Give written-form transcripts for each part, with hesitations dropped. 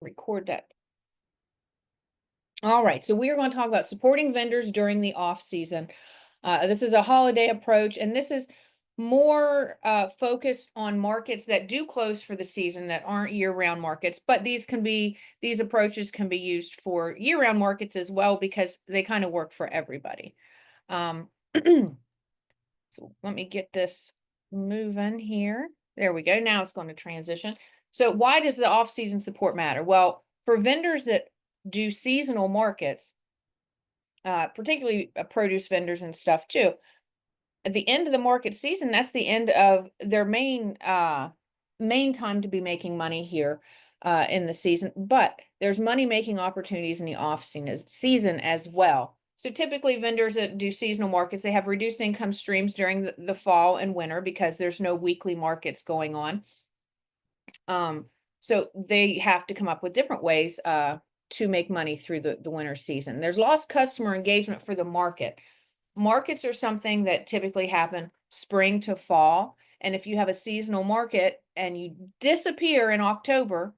Record that. All right, so we are going to talk about supporting vendors during the off season. This is a holiday approach, and this is more focused on markets that do close for the season that aren't year-round markets. But these approaches can be used for year-round markets as well because they kind of work for everybody. Um, so let me get this moving here. There we go. Now it's going to transition. So why does the off-season support matter? Well, for vendors that do seasonal markets, particularly produce vendors and stuff too. At the end of the market season, that's the end of their main time to be making money here in the season. But there's money making opportunities in the off season as well. So typically vendors that do seasonal markets, they have reduced income streams during the fall and winter because there's no weekly markets going on. So they have to come up with different ways to make money through the winter season. There's lost customer engagement for the market. Markets are something that typically happen spring to fall. And if you have a seasonal market and you disappear in October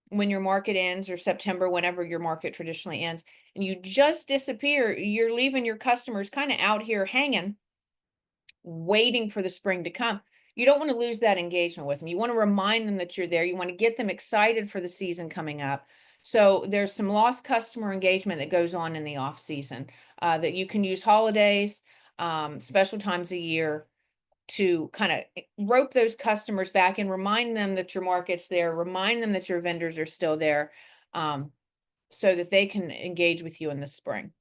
when your market ends, or September, whenever your market traditionally ends, and you just disappear, you're leaving your customers kind of out here hanging, waiting for the spring to come. You don't want to lose that engagement with them. You want to remind them that you're there. You want to get them excited for the season coming up. So there's some lost customer engagement that goes on in the off season that you can use holidays, special times of year to kind of rope those customers back and remind them that your market's there, remind them that your vendors are still there, so that they can engage with you in the spring.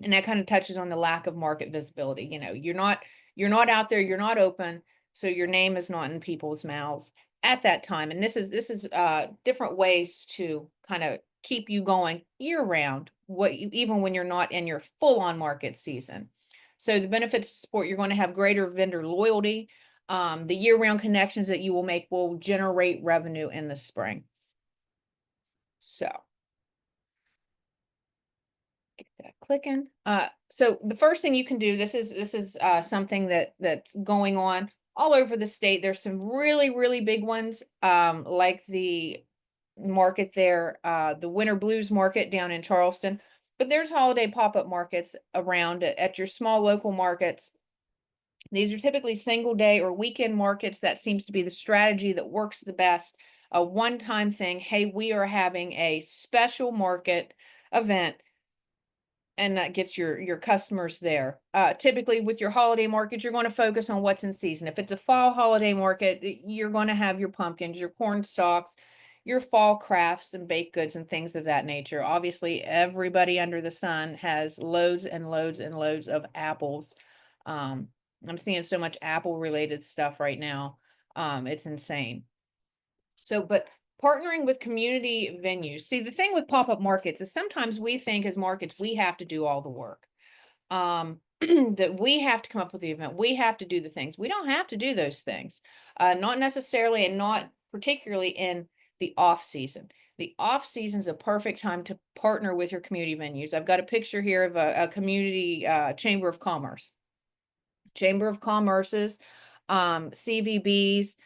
And that kind of touches on the lack of market visibility. You're not out there, you're not open, so your name is not in people's mouths at that time. And this is different ways to kind of keep you going year round, even when you're not in your full on market season. So the benefits to support, you're going to have greater vendor loyalty. The year round connections that you will make will generate revenue in the spring. So get that clicking. So the first thing you can do, this is something that's going on all over the state. There's some really big ones, like the market there, the Winter Blues Market down in Charleston. But there's holiday pop-up markets around at your small local markets. These are typically single day or weekend markets. That seems to be the strategy that works the best. A one-time thing. Hey, we are having a special market event, and that gets your customers there. Typically with your holiday market, you're going to focus on what's in season. If it's a fall holiday market, you're going to have your pumpkins, your corn stalks, your fall crafts and baked goods and things of that nature. Obviously, everybody under the sun has loads and loads and loads of apples. I'm seeing so much apple related stuff right now. It's insane. So, but partnering with community venues. See, the thing with pop-up markets is sometimes we think as markets, we have to do all the work. That we have to come up with the event. We have to do the things. We don't have to do those things. Not necessarily, and not particularly in the off season. The off season is a perfect time to partner with your community venues. I've got a picture here of a community chamber of commerce. Chamber of Commerce's, CVBs,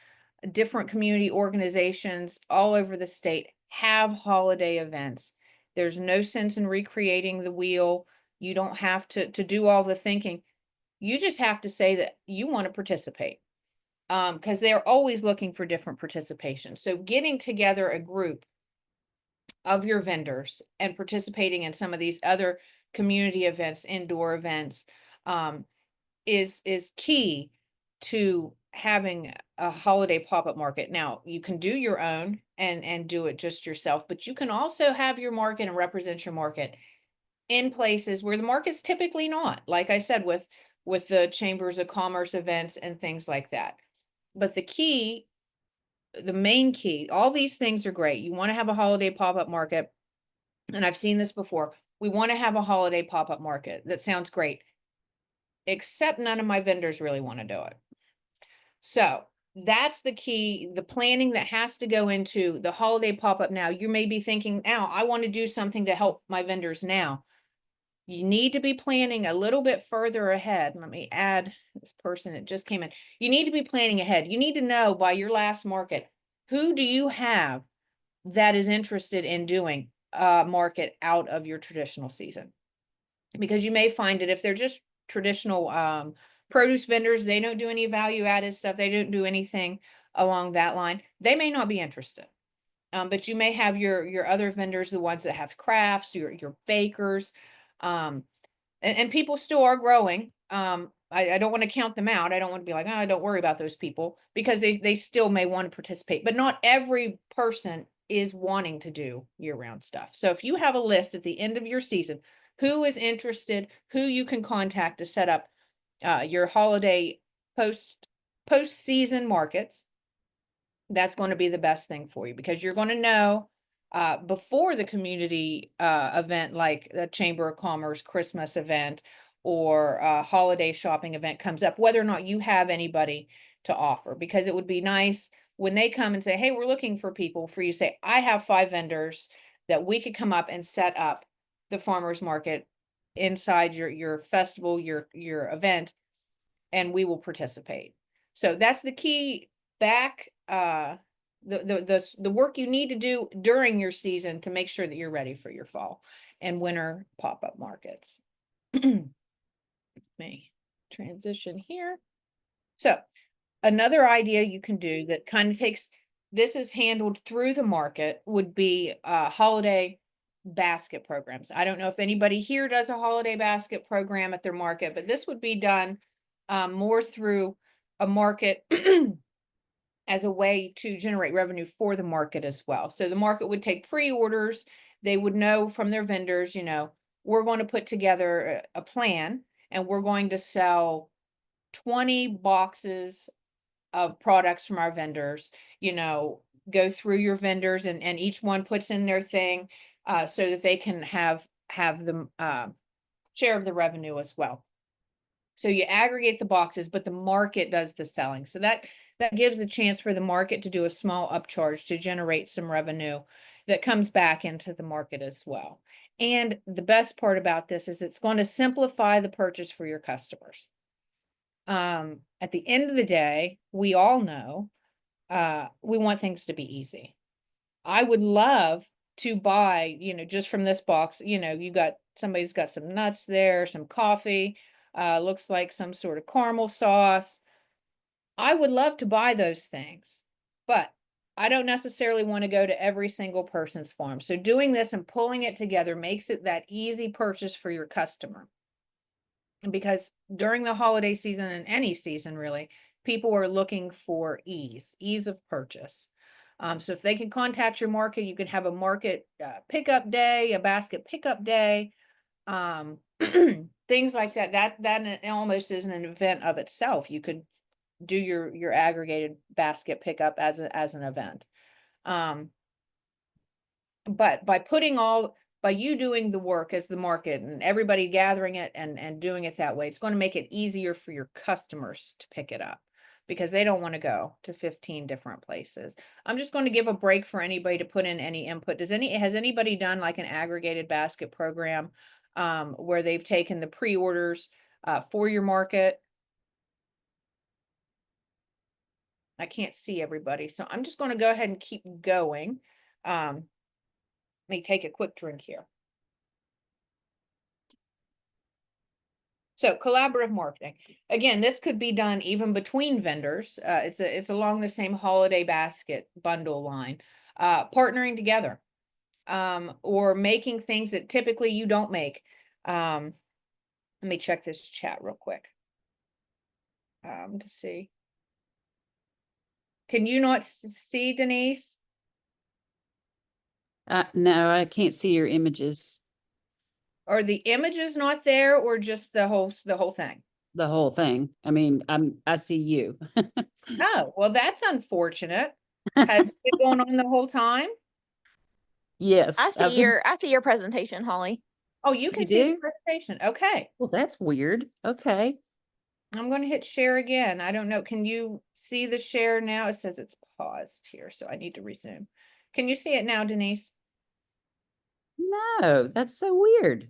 different community organizations all over the state have holiday events. There's no sense in recreating the wheel. You don't have to do all the thinking. You just have to say that you want to participate, because they're always looking for different participation. So getting together a group of your vendors and participating in some of these other community events, indoor events, is key to having a holiday pop-up market. Now, you can do your own and do it just yourself, but you can also have your market and represent your market in places where the market's typically not, like I said, with the chambers of commerce events and things like that. But the main key, all these things are great. You want to have a holiday pop-up market, and I've seen this before. We want to have a holiday pop-up market. That sounds great, except none of my vendors really want to do it. So that's the key, the planning that has to go into the holiday pop-up. Now, you may be thinking, now I want to do something to help my vendors now. You need to be planning a little bit further ahead. Let me add this person that just came in. You need to be planning ahead. You need to know by your last market, who do you have that is interested in doing a market out of your traditional season. Because you may find that if they're just traditional produce vendors, they don't do any value added stuff, they don't do anything along that line, they may not be interested. But you may have your other vendors, the ones that have crafts, your bakers, and people still are growing. I don't want to count them out. I don't want to be like, oh, don't worry about those people, because they still may want to participate. But not every person is wanting to do year-round stuff. So if you have a list at the end of your season, who is interested, who you can contact to set up your holiday post-season markets, that's going to be the best thing for you, because you're going to know before the community event, like the Chamber of Commerce Christmas event or holiday shopping event comes up, whether or not you have anybody to offer. Because it would be nice when they come and say, hey, we're looking for people, for you to say, I have 5 vendors that we could come up and set up the farmers market inside your festival, your event, and we will participate. So that's the key back, the work you need to do during your season to make sure that you're ready for your fall and winter pop-up markets. May transition here. So another idea you can do that kind of takes, this is handled through the market, would be holiday basket programs. I don't know if anybody here does a holiday basket program at their market, but this would be done more through a market as a way to generate revenue for the market as well. So the market would take pre-orders. They would know from their vendors, you know, we're going to put together a plan, and we're going to sell 20 boxes of products from our vendors. You know, go through your vendors, and each one puts in their thing so that they can have the share of the revenue as well. So you aggregate the boxes, but the market does the selling. So that gives a chance for the market to do a small upcharge to generate some revenue that comes back into the market as well. And the best part about this is it's going to simplify the purchase for your customers. At the end of the day, we all know we want things to be easy. I would love to buy, you know, just from this box, you know, somebody's got some nuts there, some coffee, looks like some sort of caramel sauce. I would love to buy those things, but I don't necessarily want to go to every single person's farm. So doing this and pulling it together makes it that easy purchase for your customer. Because during the holiday season, and any season really, people are looking for ease of purchase. So if they can contact your market, you can have a market pickup day, a basket pickup day, things like that. That almost is an event of itself. You could do your aggregated basket pickup as an event. But by you doing the work as the market and everybody gathering it and doing it that way, it's going to make it easier for your customers to pick it up, because they don't want to go to 15 different places. I'm just going to give a break for anybody to put in any input. Has anybody done like an aggregated basket program where they've taken the pre-orders for your market? I can't see everybody, so I'm just going to go ahead and keep going. Let me take a quick drink here. So collaborative marketing. Again, this could be done even between vendors. It's along the same holiday basket bundle line. Partnering together, or making things that typically you don't make. Let me check this chat real quick. To see. Can you not see, Denise? No, I can't see your images. Are the images not there, or just the whole thing? The whole thing. I mean, I see you. Oh, well, that's unfortunate. Has it been going on the whole time? Yes. I see your presentation, Holly. Oh, you can You see the do? presentation. Okay. Well, that's weird. Okay. I'm going to hit share again. I don't know. Can you see the share now? It says it's paused here, so I need to resume. Can you see it now, Denise? No, that's so weird.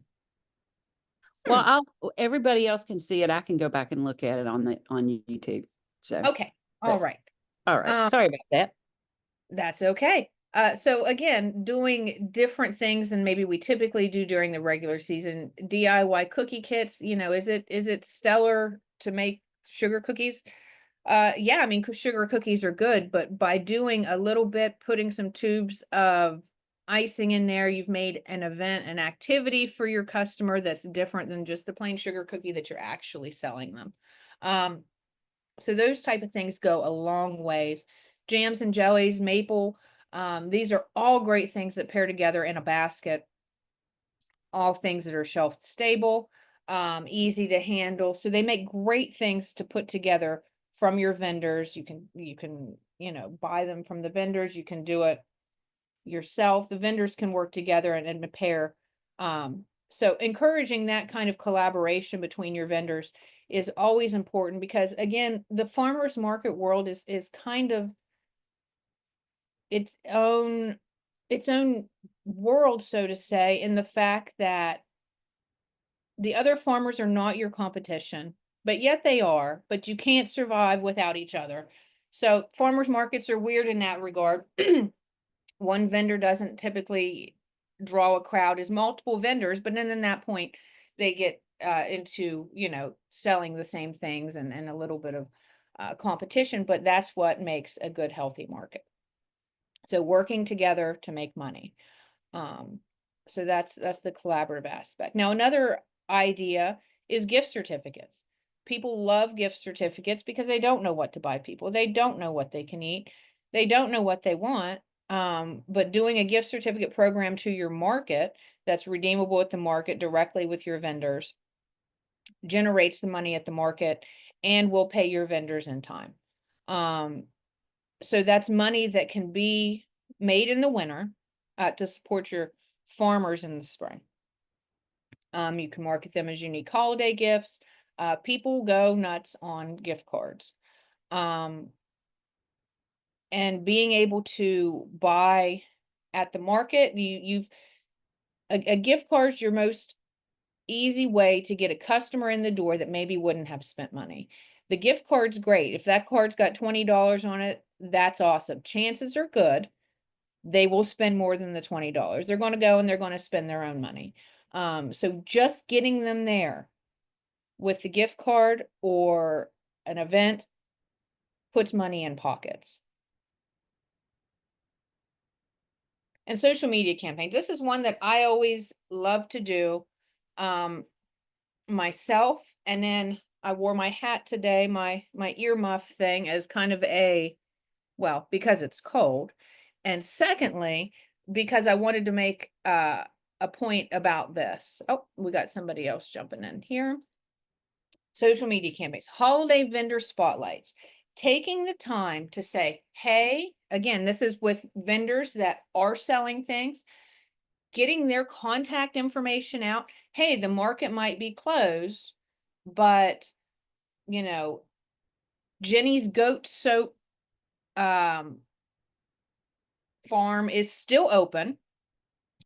Well, everybody else can see it. I can go back and look at it on YouTube. So Okay. All right. all right. Sorry about that. That's okay. So again, doing different things than maybe we typically do during the regular season. DIY cookie kits, is it stellar to make sugar cookies? Yeah, I mean, sugar cookies are good, but by doing a little bit, putting some tubes of icing in there, you've made an event, an activity for your customer that's different than just the plain sugar cookie that you're actually selling them. Um, so those type of things go a long ways. Jams and jellies, maple, these are all great things that pair together in a basket. All things that are shelf stable, easy to handle. So they make great things to put together from your vendors. You can buy them from the vendors. You can do it yourself. The vendors can work together and a pair. So encouraging that kind of collaboration between your vendors is always important because again, the farmers market world is kind of its own its own world, so to say, in the fact that the other farmers are not your competition, but yet they are, but you can't survive without each other. So farmers markets are weird in that regard. One vendor doesn't typically draw a crowd as multiple vendors, but then in that point, they get into, selling the same things and a little bit of competition, but that's what makes a good, healthy market. So working together to make money. Um, so that's the collaborative aspect. Now, another idea is gift certificates. People love gift certificates because they don't know what to buy people. They don't know what they can eat. They don't know what they want. But doing a gift certificate program to your market that's redeemable at the market directly with your vendors generates the money at the market and will pay your vendors in time. So that's money that can be made in the winter to support your farmers in the spring. You can market them as unique holiday gifts. People go nuts on gift cards. And being able to buy at the market, a gift card is your most easy way to get a customer in the door that maybe wouldn't have spent money. The gift card's great. If that card's got $20 on it, that's awesome. Chances are good they will spend more than the $20. They're going to go and they're going to spend their own money. So just getting them there with the gift card or an event puts money in pockets. And social media campaigns. This is one that I always love to do myself. And then I wore my hat today, my ear muff thing as kind of because it's cold. And secondly, because I wanted to make a point about this. Oh, we got somebody else jumping in here. Social media campaigns, holiday vendor spotlights, taking the time to say, hey, again, this is with vendors that are selling things, getting their contact information out. Hey, the market might be closed, but Jenny's goat soap farm is still open.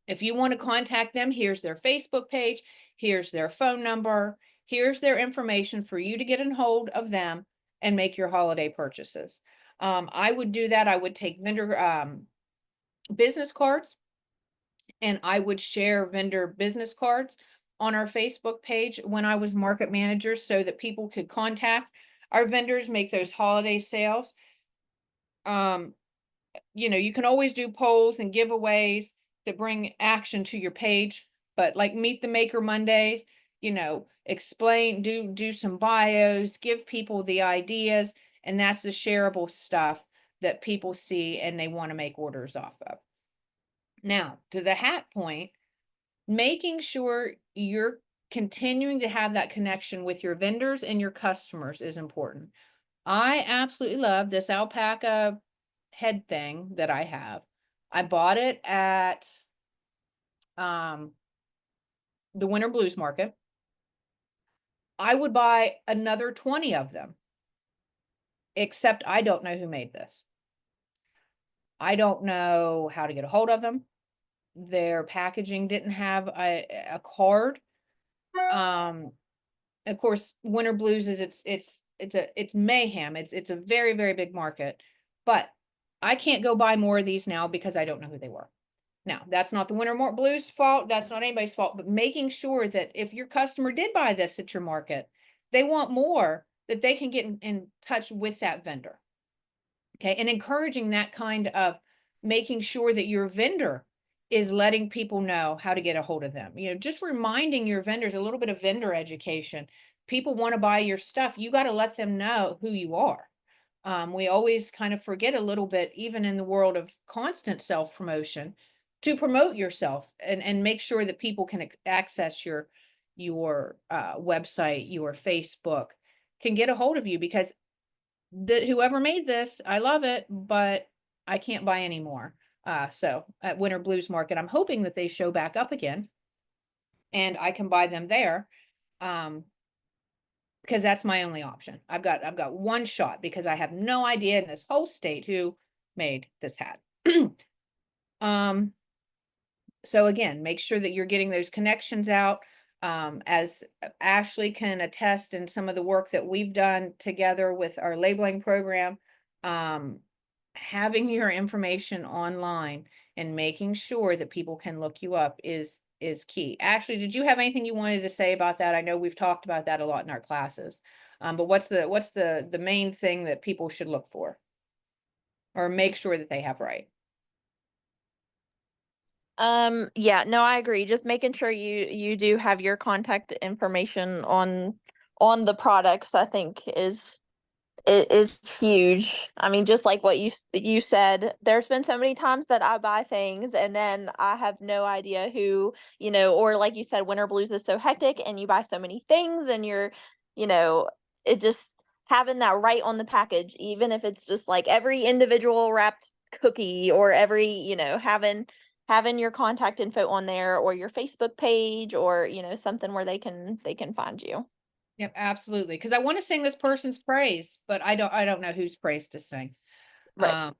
If you want to contact them, here's their Facebook page, here's their phone number, here's their information for you to get in hold of them and make your holiday purchases. I would do that. I would take vendor business cards and I would share vendor business cards on our Facebook page when I was market manager so that people could contact our vendors, make those holiday sales. You can always do polls and giveaways that bring action to your page, but like Meet the Maker Mondays, explain, do some bios, give people the ideas, and that's the shareable stuff that people see and they want to make orders off of. Now, to the hat point, making sure you're continuing to have that connection with your vendors and your customers is important. I absolutely love this alpaca head thing that I have. I bought it at the Winter Blues Market. I would buy another 20 of them, except I don't know who made this. I don't know how to get a hold of them. Their packaging didn't have a card. Of course, Winter Blues is it's mayhem. It's a very, very big market, but I can't go buy more of these now because I don't know who they were. Now, that's not the Winter Blues fault. That's not anybody's fault, but making sure that if your customer did buy this at your market, they want more, that they can get in touch with that vendor. Okay. And encouraging that kind of making sure that your vendor is letting people know how to get a hold of them. Just reminding your vendors a little bit of vendor education. People want to buy your stuff. You got to let them know who you are. We always kind of forget a little bit, even in the world of constant self promotion, to promote yourself and make sure that people can access your website, your Facebook, can get a hold of you, because whoever made this, I love it, but I can't buy any more. So at Winter Blues Market, I'm hoping that they show back up again and I can buy them there. Because that's my only option. I've got one shot, because I have no idea in this whole state who made this hat. So again, make sure that you're getting those connections out. As Ashley can attest in some of the work that we've done together with our labeling program, having your information online and making sure that people can look you up is key. Ashley, did you have anything you wanted to say about that? I know we've talked about that a lot in our classes. But what's the main thing that people should look for or make sure that they have right? Yeah, no, I agree. Just making sure you do have your contact information on the products, I think it is huge. I mean, just like what you said, there's been so many times that I buy things and then I have no idea who, or like you said, Winter Blues is so hectic and you buy so many things and you know, it just having that right on the package, even if it's just like every individual wrapped cookie or every, having your contact info on there or your Facebook page or, something where they can find you. Yep, absolutely. Because I want to sing this person's praise, but I don't know whose praise to sing. Right.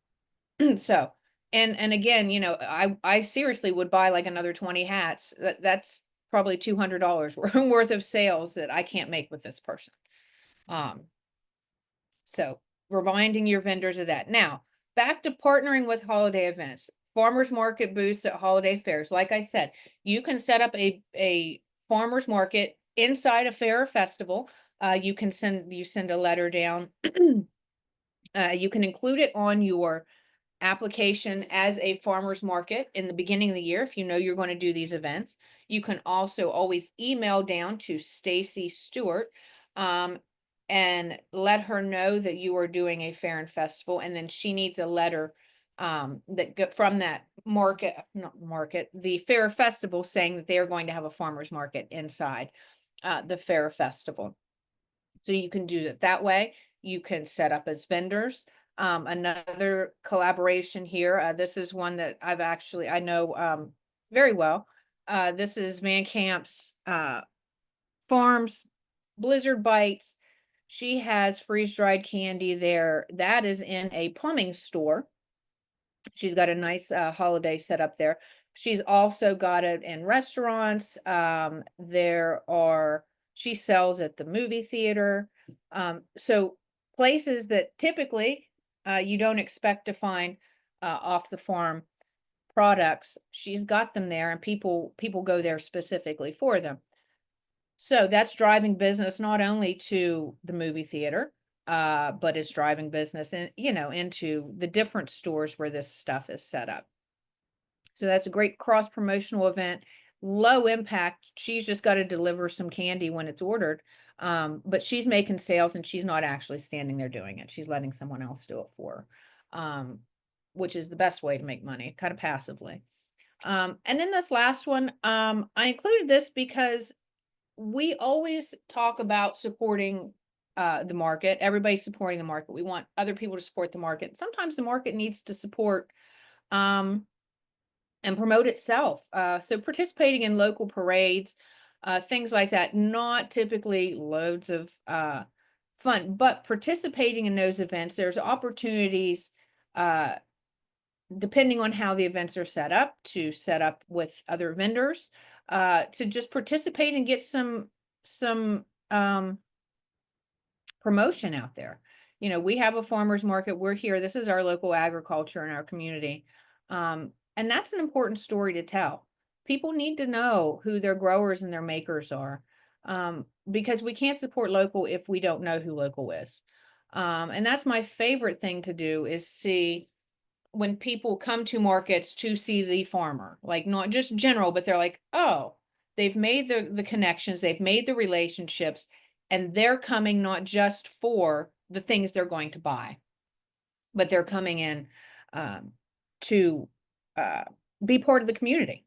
So, and again, I seriously would buy like another 20 hats. That's probably $200 worth of sales that I can't make with this person. So reminding your vendors of that. Now, back to partnering with holiday events, farmers market booths at holiday fairs. Like I said, you can set up a farmers market inside a fair or festival. You send a letter down. You can include it on your application as a farmer's market in the beginning of the year if you know you're going to do these events. You can also always email down to Stacy Stewart and let her know that you are doing a fair and festival, and then she needs a letter from that the fair or festival, saying that they are going to have a farmer's market inside the fair or festival. So you can do it that way. You can set up as vendors. Another collaboration here. This is one that I know very well. This is Van Camp's Farms Blizzard Bites. She has freeze-dried candy there. That is in a plumbing store. She's got a nice holiday set up there. She's also got it in restaurants. She sells at the movie theater. So places that typically you don't expect to find off the farm products, she's got them there, and people go there specifically for them. So that's driving business not only to the movie theater, but it's driving business into the different stores where this stuff is set up. So that's a great cross promotional event, low impact. She's just got to deliver some candy when it's ordered. But she's making sales and she's not actually standing there doing it. She's letting someone else do it for her, which is the best way to make money, kind of passively. And then this last one, I included this because we always talk about supporting the market. Everybody's supporting the market. We want other people to support the market. Sometimes the market needs to support and promote itself. So participating in local parades, things like that, not typically loads of fun, but participating in those events, there's opportunities, depending on how the events are set up, to set up with other vendors, to just participate and get some promotion out there. We have a farmer's market. We're here. This is our local agriculture in our community. And that's an important story to tell. People need to know who their growers and their makers are. Because we can't support local if we don't know who local is. And that's my favorite thing to do is see when people come to markets to see the farmer, like not just general, but they're like, oh, they've made the connections, they've made the relationships, and they're coming not just for the things they're going to buy, but they're coming in to be part of the community,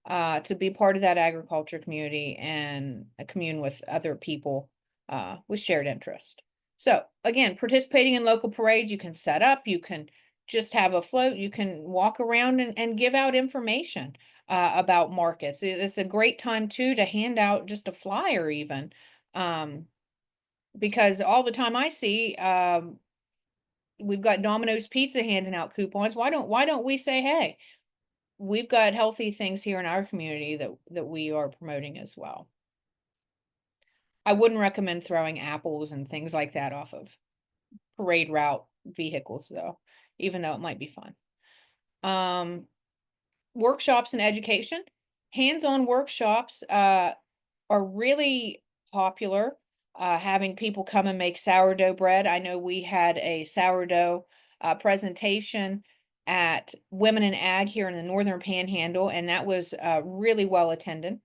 to be part of that agriculture community and commune with other people with shared interest. So again, participating in local parades, you can set up, you can just have a float, you can walk around and give out information about markets. It's a great time too to hand out just a flyer even. Because all the time I see, we've got Domino's Pizza handing out coupons. Why don't we say, hey, we've got healthy things here in our community that we are promoting as well. I wouldn't recommend throwing apples and things like that off of parade route vehicles though, even though it might be fun. Workshops and education. Hands-on workshops are really popular. Having people come and make sourdough bread. I know we had a sourdough presentation at Women in Ag here in the Northern Panhandle, and that was really well attended.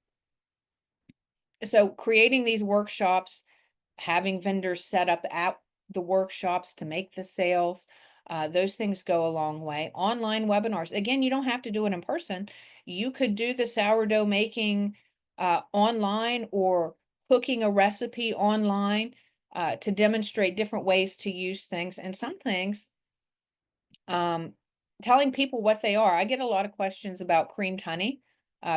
So creating these workshops, having vendors set up at the workshops to make the sales, those things go a long way. Online webinars, again, you don't have to do it in person. You could do the sourdough making online or cooking a recipe online to demonstrate different ways to use things. And some things, telling people what they are. I get a lot of questions about creamed honey.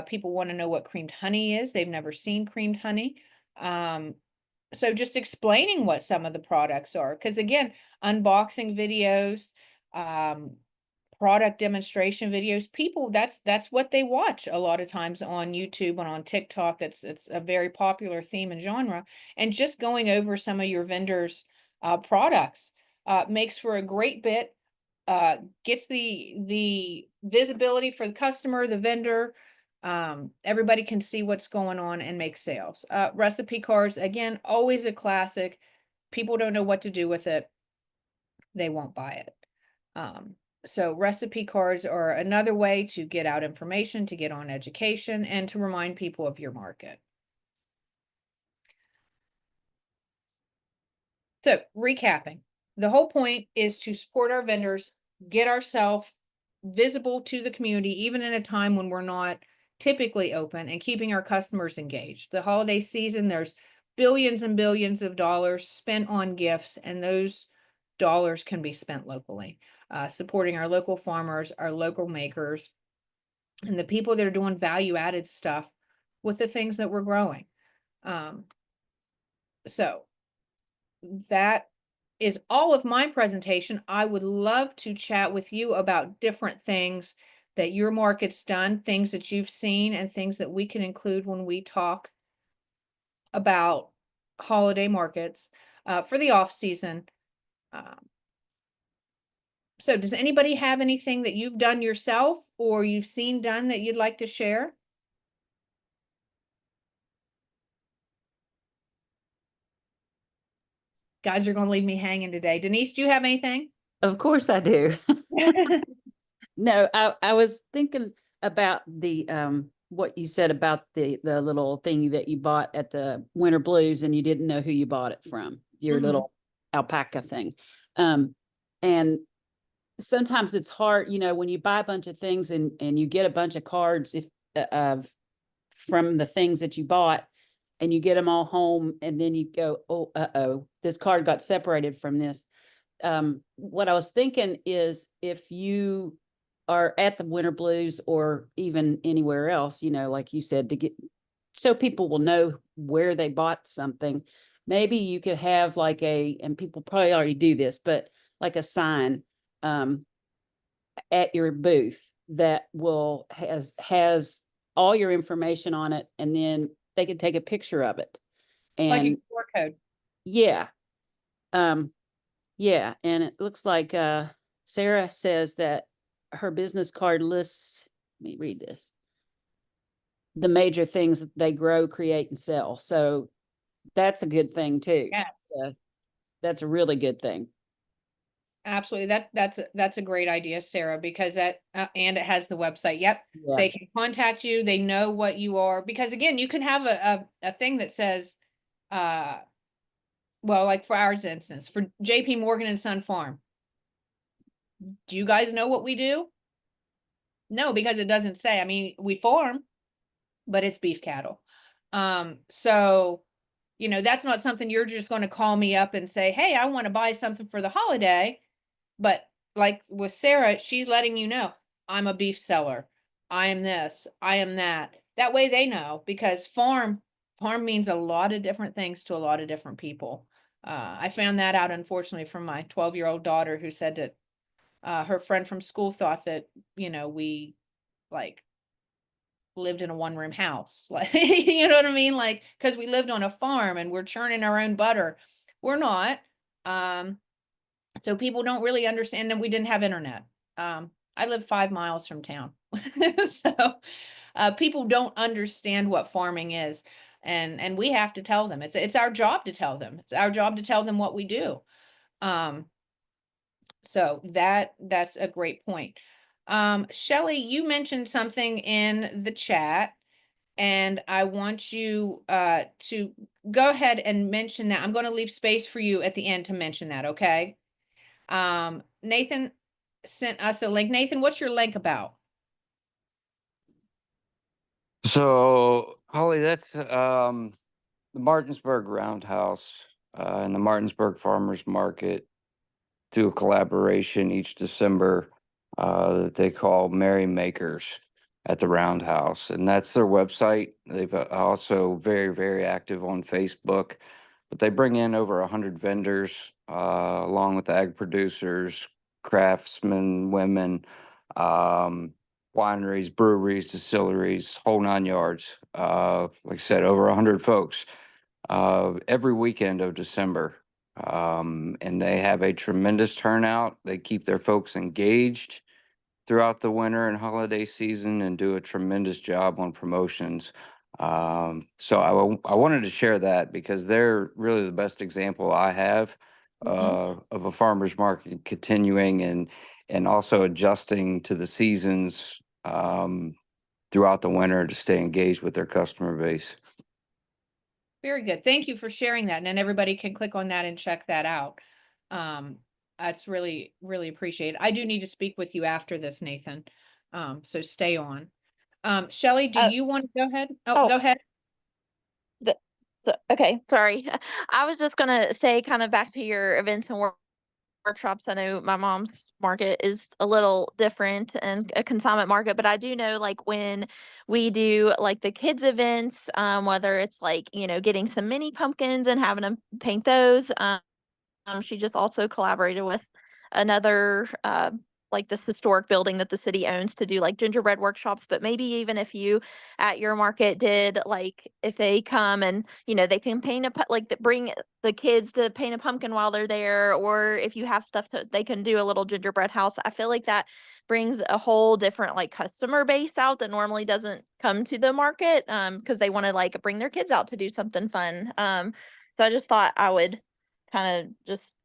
People want to know what creamed honey is. They've never seen creamed honey. So just explaining what some of the products are, because again, unboxing videos, product demonstration videos, people, that's what they watch a lot of times on YouTube and on TikTok. It's a very popular theme and genre. And just going over some of your vendors' products makes for a great bit, gets the visibility for the customer, the vendor. Everybody can see what's going on and make sales. Recipe cards, again, always a classic. People don't know what to do with it. They won't buy it. So recipe cards are another way to get out information, to get on education, and to remind people of your market. So recapping, the whole point is to support our vendors, get ourselves visible to the community, even in a time when we're not typically open, and keeping our customers engaged. The holiday season, there's billions and billions of dollars spent on gifts, and those dollars can be spent locally, supporting our local farmers, our local makers, and the people that are doing value-added stuff with the things that we're growing. So that is all of my presentation. I would love to chat with you about different things that your market's done, things that you've seen, and things that we can include when we talk about holiday markets for the off season. So does anybody have anything that you've done yourself or you've seen done that you'd like to share? Guys are going to leave me hanging today. Denise, do you have anything? Of course I do. No, I was thinking about the what you said about the little thing that you bought at the Winter Blues and you didn't know who you bought it from, your little alpaca thing. And sometimes it's hard, when you buy a bunch of things and you get a bunch of cards from the things that you bought, and you get them all home, and then you go, oh, this card got separated from this. What I was thinking is, if you are at the Winter Blues or even anywhere else, like you said, so people will know where they bought something, maybe you could have and people probably already do this, but like a sign at your booth that has all your information on it, and then they can take a picture of it. And like a QR code. yeah. Yeah, and it looks like Sarah says that her business card lists, let me read this, the major things that they grow, create, and sell. So that's a good thing too. Yes. That's a really good thing. Absolutely. That's a great idea, Sarah, because that and it has the website. Yep. Yeah. They can contact you. They know what you are, because again, you can have a thing that says, well, like for our instance, for JP Morgan and Son Farm. Do you guys know what we do? No, because it doesn't say. I mean, we farm, but it's beef cattle. So, that's not something you're just going to call me up and say, "Hey, I want to buy something for the holiday." But like with Sarah, she's letting you know, I'm a beef seller. I am this, I am that. That way they know, because farm means a lot of different things to a lot of different people. I found that out, unfortunately, from my 12-year-old daughter, who said that her friend from school thought that, we like lived in a one-room house. Like, you know what I mean? Like, because we lived on a farm and we're churning our own butter. We're not. So people don't really understand, and we didn't have internet. I live 5 miles from town. So people don't understand what farming is. And we have to tell them. It's our job to tell them. It's our job to tell them what we do. So that's a great point. Shelley, you mentioned something in the chat, and I want you to go ahead and mention that. I'm going to leave space for you at the end to mention that, okay? Nathan sent us a link. Nathan, what's your link about? So, Holly, that's the Martinsburg Roundhouse and the Martinsburg Farmers Market do a collaboration each December that they call Merry Makers at the Roundhouse, and that's their website. They've also very, very active on Facebook, but they bring in over 100 vendors along with ag producers, craftsmen, women, wineries, breweries, distilleries, whole 9 yards. Like I said, over 100 folks every weekend of December. And they have a tremendous turnout. They keep their folks engaged throughout the winter and holiday season and do a tremendous job on promotions. So I wanted to share that because they're really the best example I have of a farmer's market continuing and also adjusting to the seasons throughout the winter to stay engaged with their customer base. Very good. Thank you for sharing that. And then everybody can click on that and check that out. That's really, really appreciated. I do need to speak with you after this, Nathan. So stay on. Shelley, do you want to go ahead? Oh, go ahead. Okay, sorry. I was just gonna say, kind of back to your events and workshops. I know my mom's market is a little different and a consignment market, but I do know, like, when we do like the kids events, whether it's like, getting some mini pumpkins and having them paint those. She just also collaborated with another, like this historic building that the city owns, to do like gingerbread workshops. But maybe even if you at your market did, like, if they come and, they can paint bring the kids to paint a pumpkin while they're there, or if you have stuff they can do a little gingerbread house. I feel like that brings a whole different like customer base out that normally doesn't come to the market, because they want to like bring their kids out to do something fun. So I just thought I would kind of just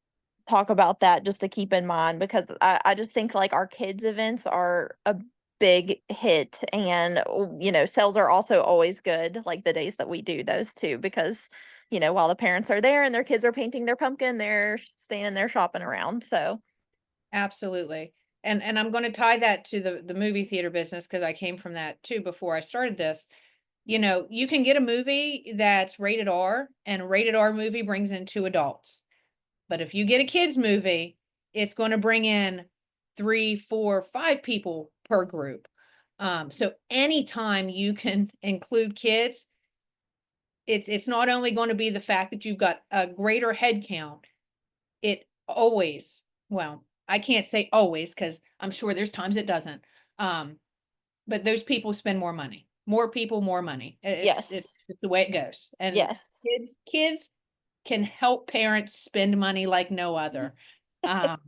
talk about that, just to keep in mind, because I just think like our kids events are a big hit, and sales are also always good, like the days that we do those too, because while the parents are there and their kids are painting their pumpkin, they're standing there shopping around. So Absolutely. And I'm going to tie that to the movie theater business, because I came from that too before I started this. You can get a movie that's rated R, and a rated R movie brings in 2 adults. But if you get a kids movie, it's going to bring in 3, 4, 5 people per group. So anytime you can include kids, it's not only going to be the fact that you've got a greater head count. It always, well, I can't say always, because I'm sure there's times it doesn't. But those people spend more money. More people, more money. yes, It's the way it goes. And yes, kids can help parents spend money like no other. Um,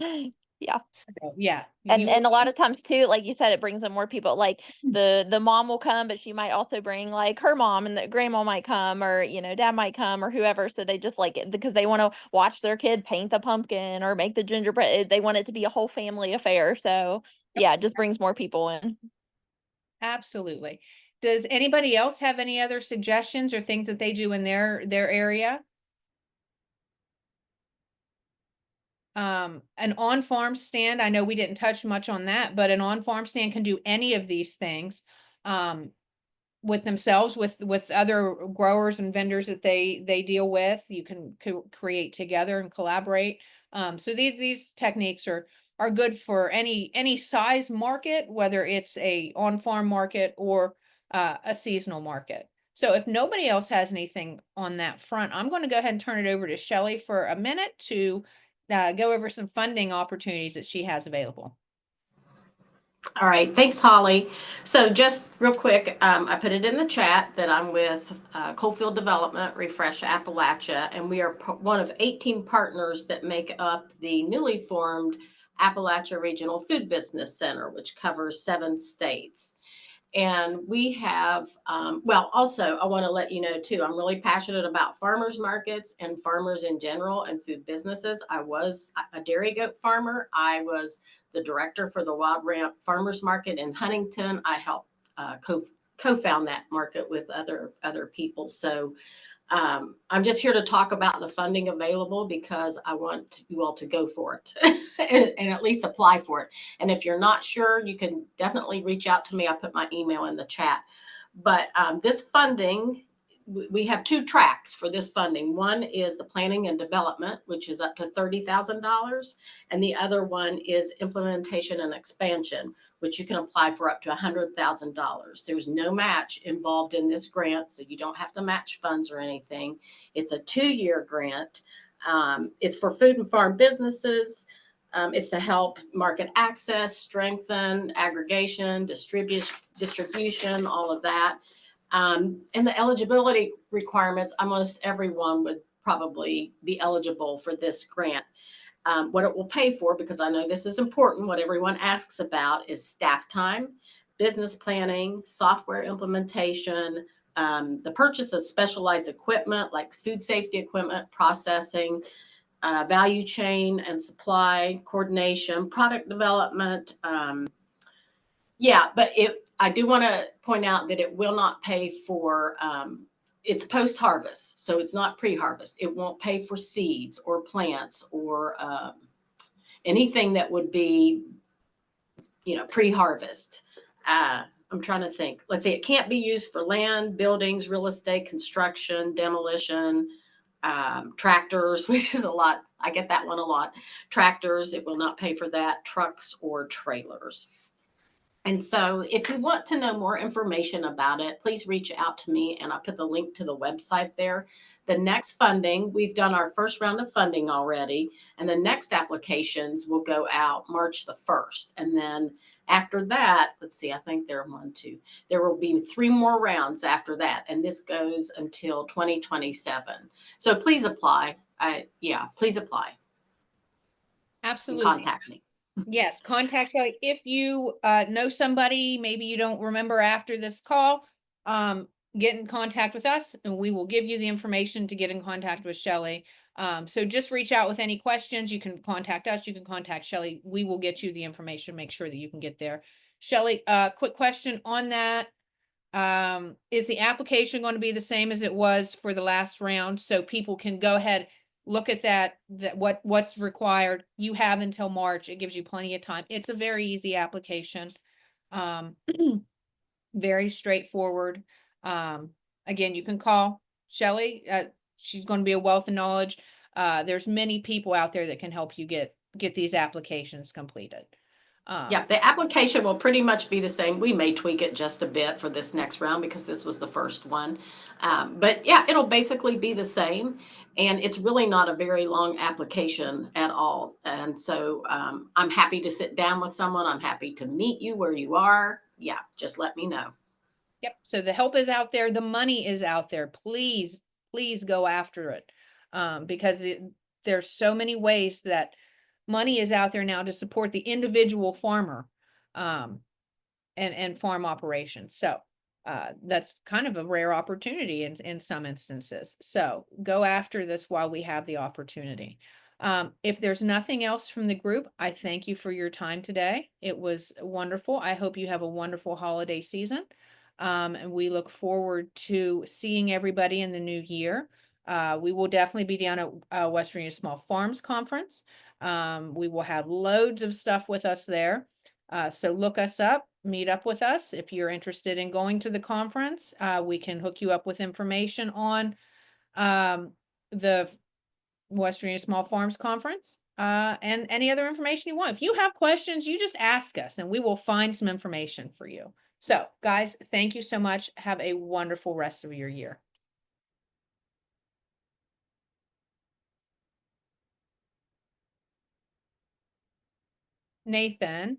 Yeah. so, yeah. And you- a lot of times too, like you said, it brings in more people. Like the mom will come, but she might also bring like her mom, and the grandma might come, or dad might come, or whoever. So they just like it because they want to watch their kid paint the pumpkin or make the gingerbread. They want it to be a whole family affair. So yeah, it just brings more people in. Absolutely. Does anybody else have any other suggestions or things that they do in their area? An on-farm stand, I know we didn't touch much on that, but an on-farm stand can do any of these things. With themselves, with other growers and vendors that they deal with, you can create together and collaborate. So these techniques are good for any size market, whether it's a on-farm market or a seasonal market. So if nobody else has anything on that front, I'm going to go ahead and turn it over to Shelley for a minute to go over some funding opportunities that she has available. All right, thanks, Holly. So just real quick, I put it in the chat that I'm with Coalfield Development, Refresh Appalachia, and we are one of 18 partners that make up the newly formed Appalachia Regional Food Business Center, which covers 7 states. And we have, well, also, I want to let you know too, I'm really passionate about farmers markets and farmers in general and food businesses. I was a dairy goat farmer. I was the director for the Wild Ramp Farmers Market in Huntington. I helped co-found that market with other people. So I'm just here to talk about the funding available because I want you all to go for it and at least apply for it. And if you're not sure, you can definitely reach out to me. I put my email in the chat. But this funding, we have 2 tracks for this funding. One is the planning and development, which is up to $30,000. And the other one is implementation and expansion, which you can apply for up to $100,000. There's no match involved in this grant, so you don't have to match funds or anything. It's a 2-year grant. It's for food and farm businesses. It's to help market access, strengthen aggregation, distribution, all of that. And the eligibility requirements, almost everyone would probably be eligible for this grant. What it will pay for, because I know this is important, what everyone asks about is staff time, business planning, software implementation, the purchase of specialized equipment like food safety equipment, processing, value chain and supply coordination, product development. Yeah, but I do want to point out that it will not pay for, it's post-harvest, so it's not pre-harvest. It won't pay for seeds or plants or anything that would be, pre-harvest. I'm trying to think. Let's see, it can't be used for land, buildings, real estate, construction, demolition, tractors, which is a lot. I get that one a lot. Tractors, it will not pay for that. Trucks or trailers. And so if you want to know more information about it, please reach out to me, and I'll put the link to the website there. The next funding, we've done our first round of funding already, and the next applications will go out March the 1st. And then after that, let's see, I think there are there will be 3 more rounds after that, and this goes until 2027. So please apply. Please apply. Absolutely. And contact me. Yes, contact Shelley. If you know somebody, maybe you don't remember after this call, get in contact with us and we will give you the information to get in contact with Shelley. So just reach out with any questions. You can contact us, you can contact Shelley. We will get you the information, make sure that you can get there. Shelley, quick question on that. Is the application going to be the same as it was for the last round? So people can go ahead, look at that what's required. You have until March. It gives you plenty of time. It's a very easy application. Very straightforward. Again, you can call Shelley. She's going to be a wealth of knowledge. There's many people out there that can help you get these applications completed. Yeah, the application will pretty much be the same. We may tweak it just a bit for this next round because this was the first one. But yeah, it'll basically be the same. And it's really not a very long application at all. And so I'm happy to sit down with someone. I'm happy to meet you where you are. Yeah, just let me know. Yep. So the help is out there. The money is out there. Please, please go after it. Because there's so many ways that money is out there now to support the individual farmer, and farm operations. So, that's kind of a rare opportunity in some instances. So go after this while we have the opportunity. If there's nothing else from the group, I thank you for your time today. It was wonderful. I hope you have a wonderful holiday season. And we look forward to seeing everybody in the new year. We will definitely be down at West Virginia Small Farms Conference. We will have loads of stuff with us there. So look us up, meet up with us. If you're interested in going to the conference, we can hook you up with information on the West Virginia Small Farms Conference, and any other information you want. If you have questions, you just ask us and we will find some information for you. So guys, thank you so much. Have a wonderful rest of your year. Nathan.